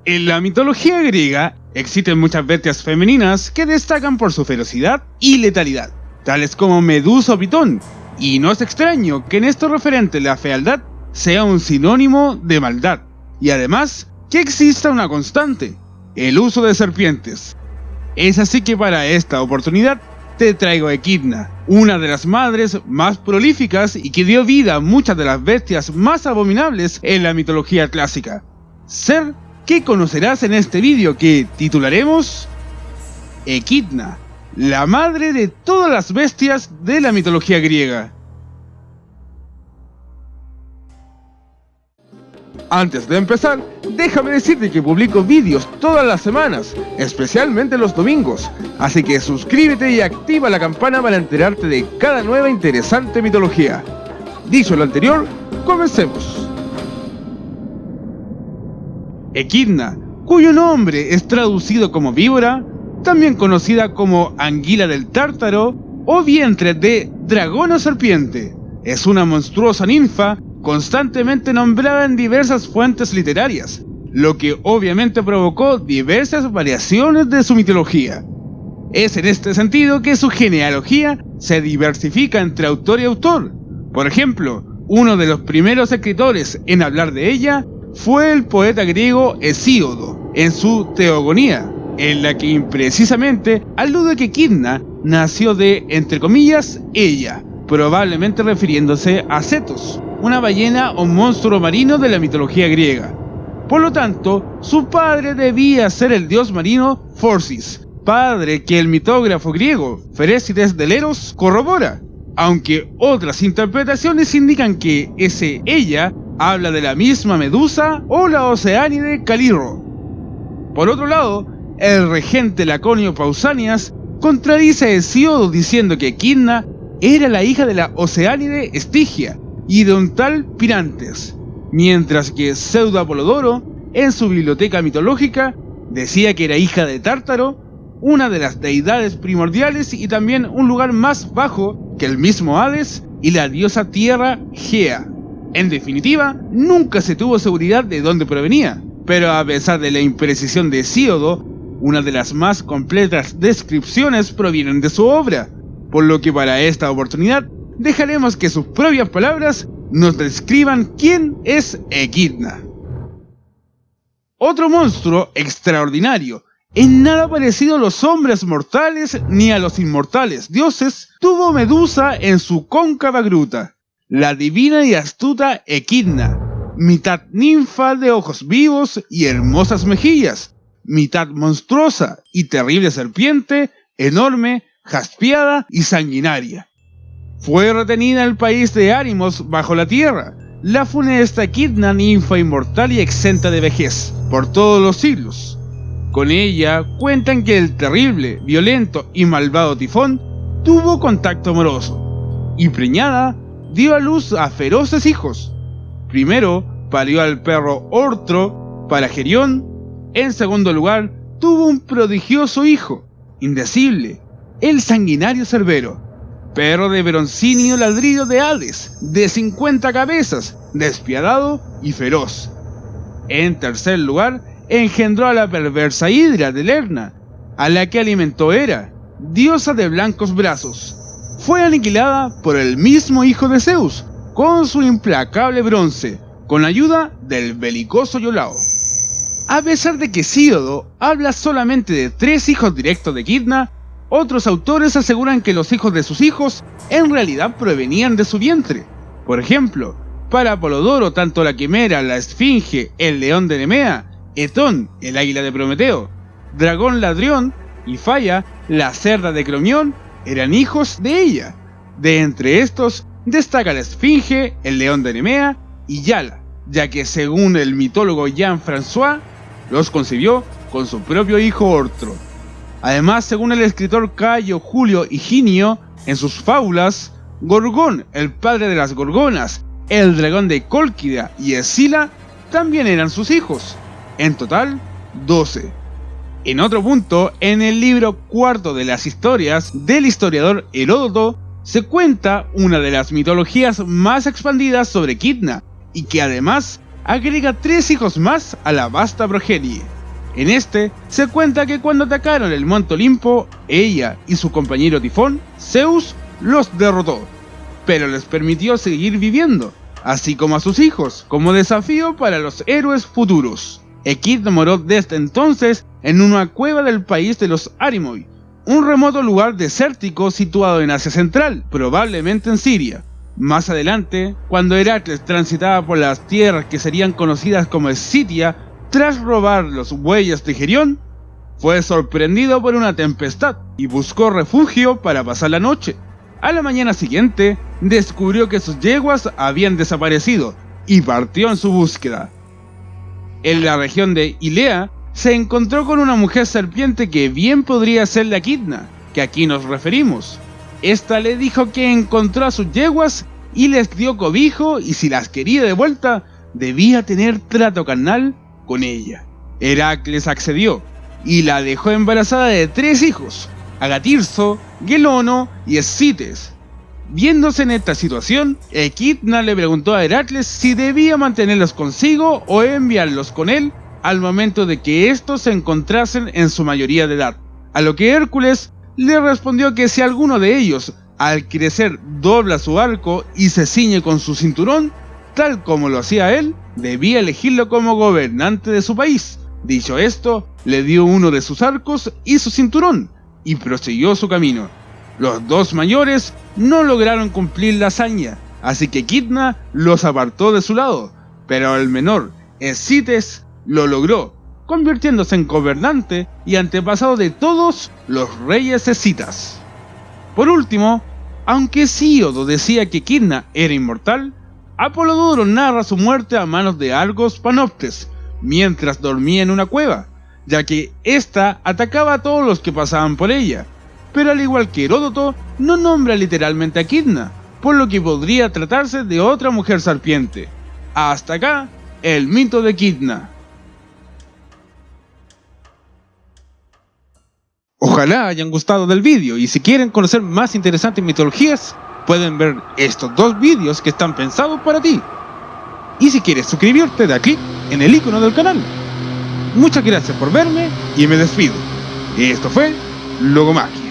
En la mitología griega existen muchas bestias femeninas que destacan por su ferocidad y letalidad, tales como Medusa o Pitón, y no es extraño que en esto referente la fealdad sea un sinónimo de maldad, y además que exista una constante, el uso de serpientes. Es así que para esta oportunidad te traigo a Echidna, una de las madres más prolíficas y que dio vida a muchas de las bestias más abominables en la mitología clásica. Ser que conocerás en este vídeo que titularemos Echidna, la madre de todas las bestias de la mitología griega. Antes de empezar, déjame decirte que publico vídeos todas las semanas, especialmente los domingos, así que suscríbete y activa la campana para enterarte de cada nueva interesante mitología. Dicho lo anterior, comencemos. Echidna, cuyo nombre es traducido como víbora, también conocida como anguila del Tártaro o vientre de dragón o serpiente, es una monstruosa ninfa constantemente nombrada en diversas fuentes literarias, lo que obviamente provocó diversas variaciones de su mitología. Es en este sentido que su genealogía se diversifica entre autor y autor. Por ejemplo, uno de los primeros escritores en hablar de ella fue el poeta griego Hesíodo, en su Teogonía, en la que imprecisamente alude que Echidna nació de, entre comillas, ella, probablemente refiriéndose a Cetos, una ballena o monstruo marino de la mitología griega. Por lo tanto, su padre debía ser el dios marino Phorcys, padre que el mitógrafo griego Ferécides de Leros corrobora, aunque otras interpretaciones indican que ese ella habla de la misma Medusa o la Oceánide Calirro. Por otro lado, el regente laconio Pausanias contradice a Hesíodo diciendo que Echidna era la hija de la Oceánide Estigia y de un tal Pirantes, mientras que Pseudo Apolodoro, en su biblioteca mitológica, decía que era hija de Tártaro, una de las deidades primordiales y también un lugar más bajo que el mismo Hades y la diosa tierra Gea. En definitiva, nunca se tuvo seguridad de dónde provenía, pero a pesar de la imprecisión de Hesíodo, una de las más completas descripciones provienen de su obra, por lo que para esta oportunidad dejaremos que sus propias palabras nos describan quién es Echidna. Otro monstruo extraordinario, en nada parecido a los hombres mortales ni a los inmortales dioses, tuvo Medusa en su cóncava gruta, la divina y astuta Echidna, mitad ninfa de ojos vivos y hermosas mejillas, mitad monstruosa y terrible serpiente, enorme, jaspiada y sanguinaria. Fue retenida en el país de Arimos bajo la tierra, la funesta Echidna, ninfa inmortal y exenta de vejez, por todos los siglos. Con ella cuentan que el terrible, violento y malvado Tifón tuvo contacto amoroso, y preñada dio a luz a feroces hijos. Primero parió al perro Ortro para Gerión, en segundo lugar tuvo un prodigioso hijo, indecible, el sanguinario Cerbero, perro de broncíneo ladrido de Hades, de 50 cabezas, despiadado y feroz. En tercer lugar, engendró a la perversa Hidra de Lerna, a la que alimentó Hera, diosa de blancos brazos. Fue aniquilada por el mismo hijo de Zeus, con su implacable bronce, con ayuda del belicoso Iolao. A pesar de que Hesíodo habla solamente de 3 hijos directos de Echidna, otros autores aseguran que los hijos de sus hijos en realidad provenían de su vientre. Por ejemplo, para Apolodoro tanto la quimera, la esfinge, el león de Nemea, Etón, el águila de Prometeo, Dragón Ladrión y Falla, la cerda de Cromión, eran hijos de ella. De entre estos destaca la esfinge, el león de Nemea y Yala, ya que según el mitólogo Jean-François, los concibió con su propio hijo Ortro. Además, según el escritor Cayo Julio Higinio, en sus fábulas, Gorgón, el padre de las gorgonas, el dragón de Cólquida y Escila también eran sus hijos. En total, 12. En otro punto, en el libro cuarto de las historias del historiador Heródoto, se cuenta una de las mitologías más expandidas sobre Echidna, y que además agrega 3 hijos más a la vasta progenie. En este se cuenta que cuando atacaron el Monte Olimpo, ella y su compañero Tifón, Zeus, los derrotó, pero les permitió seguir viviendo, así como a sus hijos, como desafío para los héroes futuros. Echidna moró desde entonces en una cueva del país de los Arimoy, un remoto lugar desértico situado en Asia Central, probablemente en Siria. Más adelante, cuando Heracles transitaba por las tierras que serían conocidas como Escitia, tras robar los bueyes de Gerión, fue sorprendido por una tempestad y buscó refugio para pasar la noche. A la mañana siguiente, descubrió que sus yeguas habían desaparecido y partió en su búsqueda. En la región de Ilea, se encontró con una mujer serpiente que bien podría ser la Echidna, que aquí nos referimos. Esta le dijo que encontró a sus yeguas y les dio cobijo, y si las quería de vuelta, debía tener trato carnal con ella. Heracles accedió y la dejó embarazada de 3 hijos, Agatirso, Gelono y Escites. Viéndose en esta situación, Echidna le preguntó a Heracles si debía mantenerlos consigo o enviarlos con él al momento de que estos se encontrasen en su mayoría de edad, a lo que Hércules le respondió que si alguno de ellos al crecer dobla su arco y se ciñe con su cinturón, tal como lo hacía él, debía elegirlo como gobernante de su país. Dicho esto, le dio uno de sus arcos y su cinturón, y prosiguió su camino. Los 2 mayores no lograron cumplir la hazaña, así que Echidna los apartó de su lado, pero el menor, Escites, lo logró, convirtiéndose en gobernante y antepasado de todos los reyes escitas. Por último, aunque Hesíodo decía que Echidna era inmortal, Apolodoro narra su muerte a manos de Argos Panoptes, mientras dormía en una cueva, ya que ésta atacaba a todos los que pasaban por ella, pero al igual que Heródoto, no nombra literalmente a Echidna, por lo que podría tratarse de otra mujer serpiente. Hasta acá, el mito de Echidna. Ojalá hayan gustado del vídeo, y si quieren conocer más interesantes mitologías, pueden ver estos 2 vídeos que están pensados para ti. Y si quieres suscribirte, da clic en el icono del canal. Muchas gracias por verme y me despido. Esto fue Logomagia.